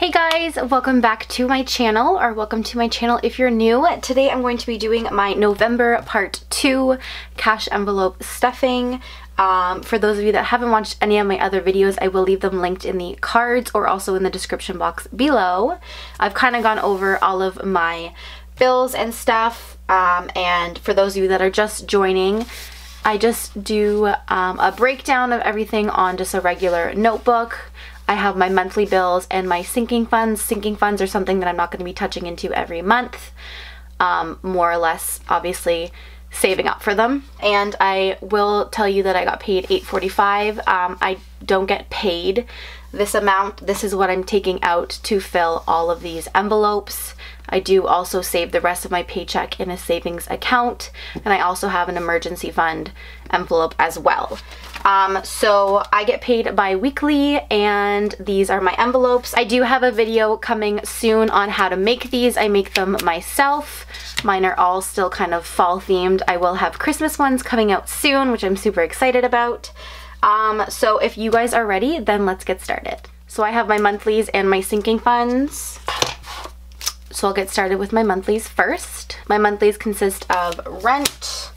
Hey guys, welcome back to my channel, or welcome to my channel if you're new. Today I'm going to be doing my November part 2 cash envelope stuffing. For those of you that haven't watched any of my other videos, I will leave them linked in the cards or also in the description box below. I've kind of gone over all of my bills and stuff, and for those of you that are just joining, I just do a breakdown of everything on just a regular notebook. I have my monthly bills and my sinking funds. Sinking funds are something that I'm not going to be touching into every month, more or less obviously saving up for them. And I will tell you that I got paid $8.45. I don't get paid this amount. This is what I'm taking out to fill all of these envelopes. I do also save the rest of my paycheck in a savings account, and I also have an emergency fund envelope as well. So I get paid bi-weekly, and these are my envelopes. I do have a video coming soon on how to make these. I make them myself. Mine are all still kind of fall themed. I will have Christmas ones coming out soon, which I'm super excited about. So if you guys are ready, then let's get started. So I have my monthlies and my sinking funds. So I'll get started with my monthlies first. My monthlies consist of rent,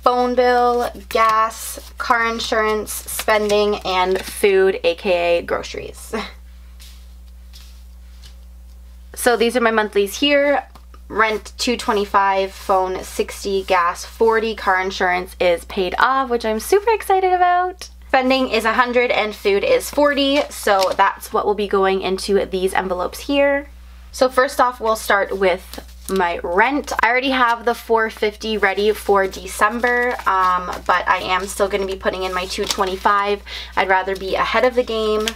phone bill, gas, car insurance, spending, and food, aka groceries. So these are my monthlies here. Rent $225, phone $60, gas $40, car insurance is paid off, which I'm super excited about. Spending is $100 and food is $40, so that's what will be going into these envelopes here. So first off, we'll start with my rent. I already have the $450 ready for December, but I am still going to be putting in my $225. I'd rather be ahead of the game,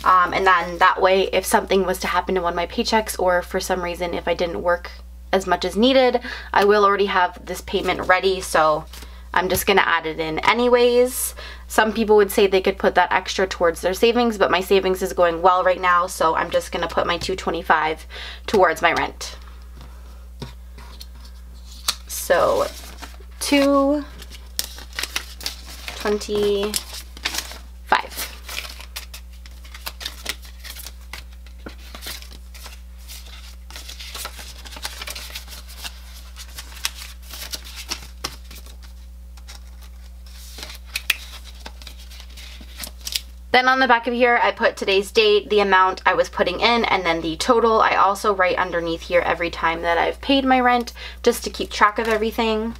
and then that way if something was to happen to one of my paychecks, or for some reason if I didn't work as much as needed, I will already have this payment ready, so I'm just going to add it in anyways. Some people would say they could put that extra towards their savings, but my savings is going well right now, so I'm just going to put my $225 towards my rent. So $225. Then on the back of here, I put today's date, the amount I was putting in, and then the total. I also write underneath here every time that I've paid my rent, just to keep track of everything.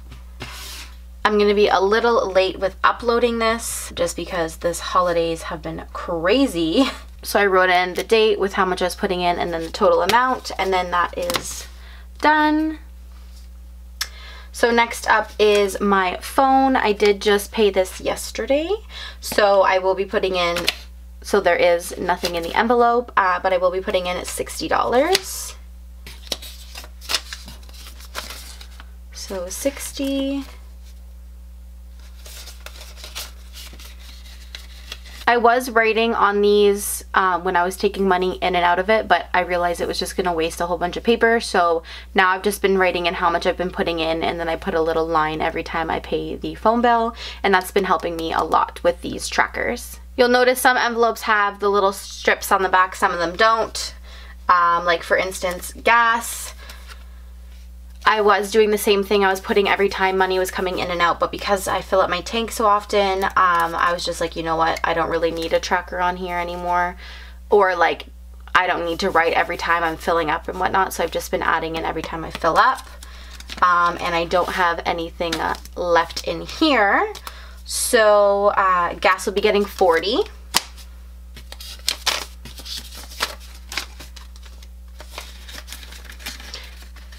I'm going to be a little late with uploading this, just because this holidays have been crazy. So I wrote in the date with how much I was putting in, and then the total amount, and then that is done. So next up is my phone. I did just pay this yesterday, so I will be putting in, so there is nothing in the envelope, but I will be putting in $60. So $60. I was writing on these when I was taking money in and out of it, but I realized it was just going to waste a whole bunch of paper, so now I've just been writing in how much I've been putting in, and then I put a little line every time I pay the phone bill, and that's been helping me a lot with these trackers. You'll notice some envelopes have the little strips on the back, some of them don't. Like for instance, gas. I was doing the same thing. I was putting every time money was coming in and out, but because I fill up my tank so often, I was just like, you know what, I don't really need a tracker on here anymore, or like I don't need to write every time I'm filling up and whatnot, so I've just been adding in every time I fill up, and I don't have anything left in here. So gas will be getting $40.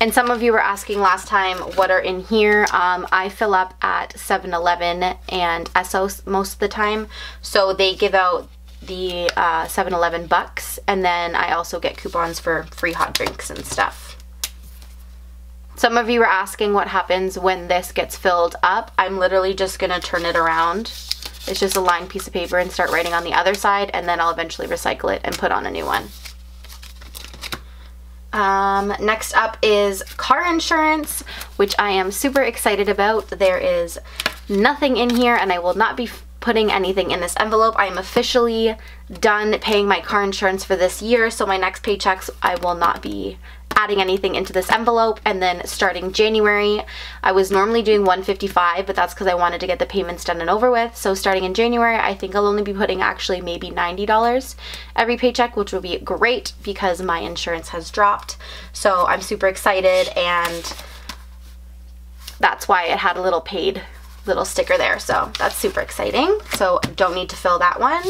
And some of you were asking last time what are in here. I fill up at 7-Eleven and Essos most of the time, so they give out the 7-Eleven bucks, and then I also get coupons for free hot drinks and stuff. Some of you were asking what happens when this gets filled up. I'm literally just gonna turn it around. It's just a lined piece of paper and start writing on the other side, and then I'll eventually recycle it and put on a new one. Next up is car insurance, which I am super excited about. There is nothing in here, and I will not be putting anything in this envelope. I am officially done paying my car insurance for this year, so my next paychecks I will not be adding anything into this envelope. And then starting January, I was normally doing $155, but that's because I wanted to get the payments done and over with. So starting in January, I think I'll only be putting actually maybe $90 every paycheck, which will be great because my insurance has dropped. So I'm super excited, and that's why it had a little paid little sticker there. So that's super exciting. So don't need to fill that one.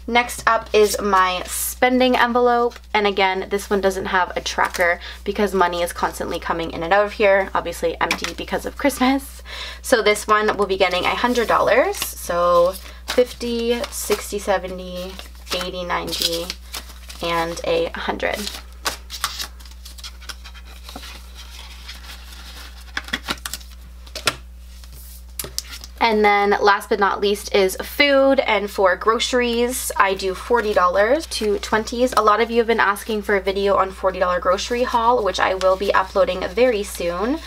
Next up is my spending envelope, and again, this one doesn't have a tracker because money is constantly coming in and out of here, obviously empty because of Christmas. So this one will be getting $100, so 50, 60, 70, 80, 90, and 100. And then last but not least is food, and for groceries I do $40 to 20s. A lot of you have been asking for a video on $40 grocery haul, which I will be uploading very soon.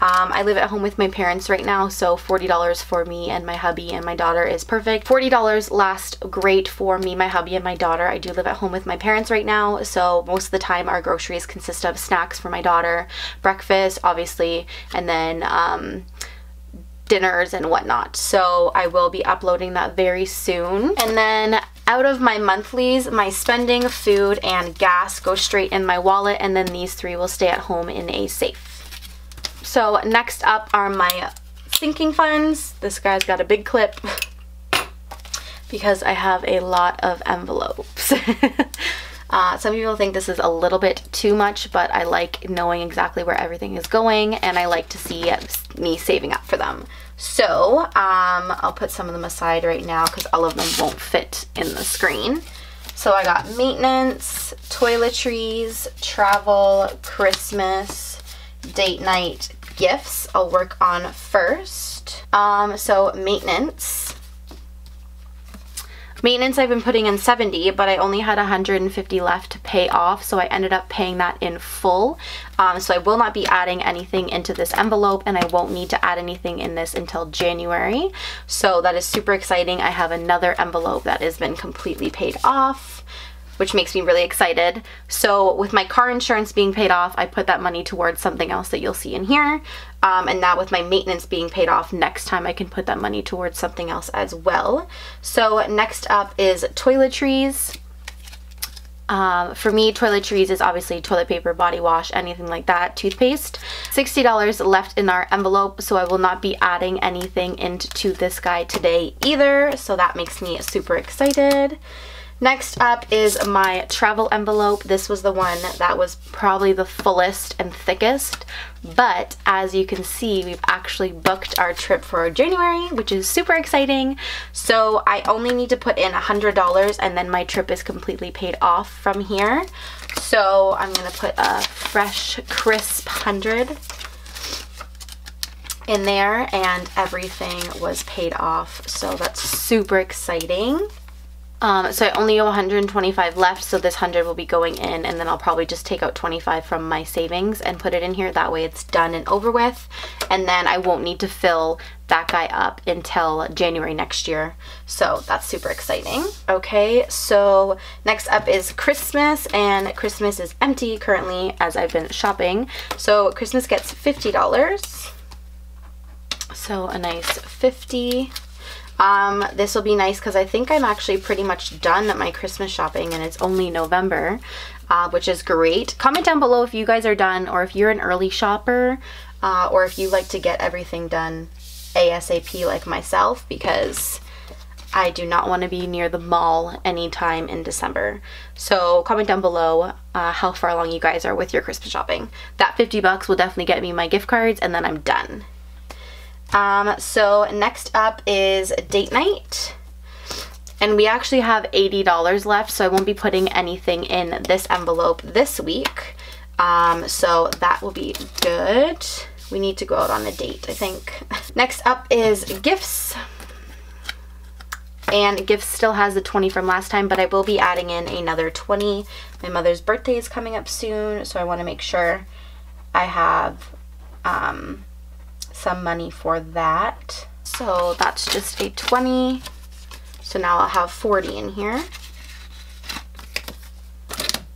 I live at home with my parents right now, so $40 for me and my hubby and my daughter is perfect. $40 lasts great for me, my hubby, and my daughter. I do live at home with my parents right now, so most of the time our groceries consist of snacks for my daughter, breakfast obviously, and then dinners and whatnot. So I will be uploading that very soon. And then out of my monthlies, my spending, food, and gas go straight in my wallet, and then these three will stay at home in a safe. So next up are my sinking funds. This guy's got a big clip because I have a lot of envelopes. Some people think this is a little bit too much, but I like knowing exactly where everything is going, and I like to see me saving up for them. So I'll put some of them aside right now because all of them won't fit in the screen. So I got maintenance, toiletries, travel, Christmas, date night, gifts. I'll work on first. So maintenance. Maintenance I've been putting in 70, but I only had 150 left to pay off, so I ended up paying that in full. So I will not be adding anything into this envelope, and I won't need to add anything in this until January. So that is super exciting. I have another envelope that has been completely paid off, which makes me really excited. So with my car insurance being paid off, I put that money towards something else that you'll see in here. And now with my maintenance being paid off, next time I can put that money towards something else as well. So next up is toiletries. For me, toiletries is obviously toilet paper, body wash, anything like that, toothpaste. $60 left in our envelope, so I will not be adding anything into this guy today either. So that makes me super excited. Next up is my travel envelope. This was the one that was probably the fullest and thickest, but as you can see, we've actually booked our trip for January, which is super exciting. So I only need to put in $100, and then my trip is completely paid off from here. So I'm gonna put a fresh, crisp 100 in there, and everything was paid off. So that's super exciting. So I only have 125 left, so this 100 will be going in, and then I'll probably just take out 25 from my savings and put it in here. That way it's done and over with, and then I won't need to fill that guy up until January next year. So that's super exciting. Okay, so next up is Christmas, and Christmas is empty currently as I've been shopping. So Christmas gets $50. So a nice 50. This will be nice because I think I'm actually pretty much done at my Christmas shopping, and it's only November, which is great. Comment down below if you guys are done, or if you're an early shopper, or if you like to get everything done ASAP like myself, because I do not want to be near the mall anytime in December. So comment down below how far along you guys are with your Christmas shopping. That 50 bucks will definitely get me my gift cards, and then I'm done. So next up is date night, and we actually have $80 left, so I won't be putting anything in this envelope this week. So that will be good. We need to go out on a date, I think. Next up is gifts, and gifts still has the 20 from last time, but I will be adding in another 20. My mother's birthday is coming up soon, so I want to make sure I have some money for that. So that's just a 20. So now I'll have 40 in here.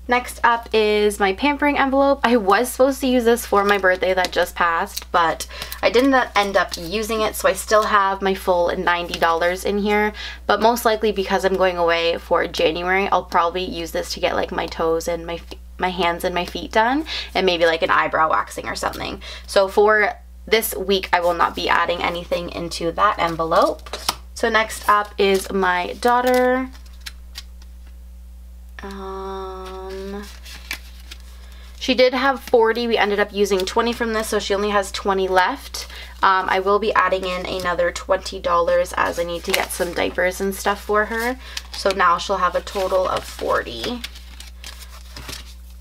Next up is my pampering envelope. I was supposed to use this for my birthday that just passed, but I didn't end up using it, so I still have my full $90 in here. But most likely, because I'm going away for January, I'll probably use this to get like my toes and my hands and my feet done, and maybe like an eyebrow waxing or something. So for this week, I will not be adding anything into that envelope. So next up is my daughter. She did have 40. We ended up using 20 from this, so she only has 20 left. I will be adding in another $20 as I need to get some diapers and stuff for her. So now she'll have a total of 40.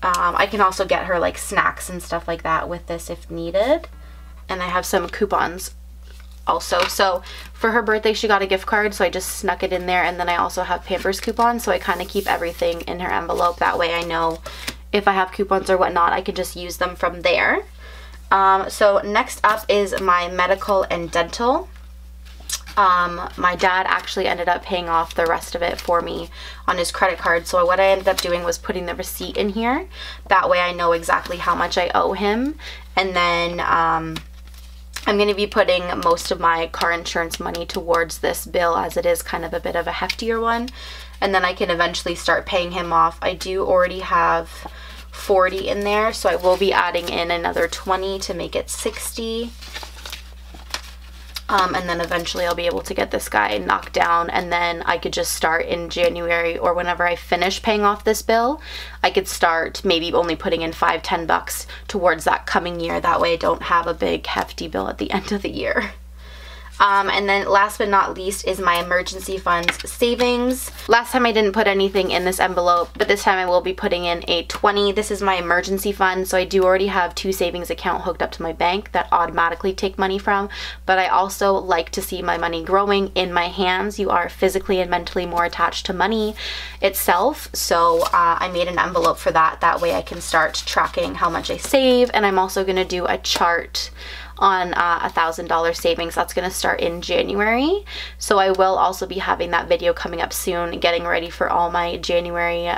I can also get her like snacks and stuff like that with this if needed. And I have some coupons also. So for her birthday, she got a gift card, so I just snuck it in there. And then I also have Pampers coupons, so I kind of keep everything in her envelope. That way I know if I have coupons or whatnot, I can just use them from there. So next up is my medical and dental. My dad actually ended up paying off the rest of it for me on his credit card. So what I ended up doing was putting the receipt in here. That way I know exactly how much I owe him. And then I'm going to be putting most of my car insurance money towards this bill, as it is kind of a bit of a heftier one. And then I can eventually start paying him off. I do already have 40 in there, so I will be adding in another 20 to make it 60. And then eventually I'll be able to get this guy knocked down, and then I could just start in January, or whenever I finish paying off this bill, I could start maybe only putting in $5–10 bucks towards that coming year. That way I don't have a big hefty bill at the end of the year. And then last but not least is my emergency funds savings. Last time I didn't put anything in this envelope, but this time I will be putting in a 20. This is my emergency fund, so I do already have 2 savings accounts hooked up to my bank that automatically take money from, but I also like to see my money growing in my hands. You are physically and mentally more attached to money itself, so I made an envelope for that. That way I can start tracking how much I save, and I'm also going to do a chart on $1,000 savings. That's going to start in January. So I will also be having that video coming up soon, getting ready for all my January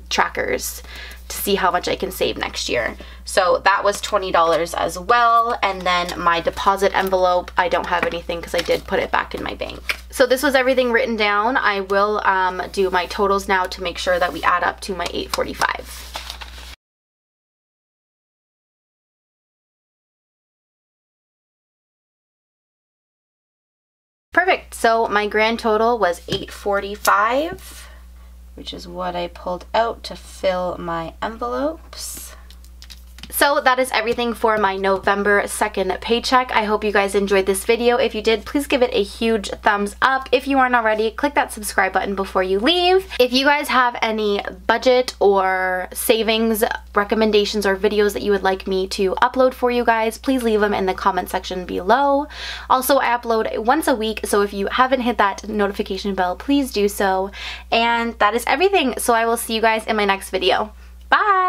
trackers to see how much I can save next year. So that was $20 as well. And then my deposit envelope, I don't have anything because I did put it back in my bank. So this was everything written down. I will do my totals now to make sure that we add up to my $845. Perfect. So my grand total was $845, which is what I pulled out to fill my envelopes. So that is everything for my November 2nd paycheck. I hope you guys enjoyed this video. If you did, please give it a huge thumbs up. If you aren't already, click that subscribe button before you leave. If you guys have any budget or savings recommendations or videos that you would like me to upload for you guys, please leave them in the comment section below. Also, I upload once a week, so if you haven't hit that notification bell, please do so. And that is everything. So I will see you guys in my next video. Bye!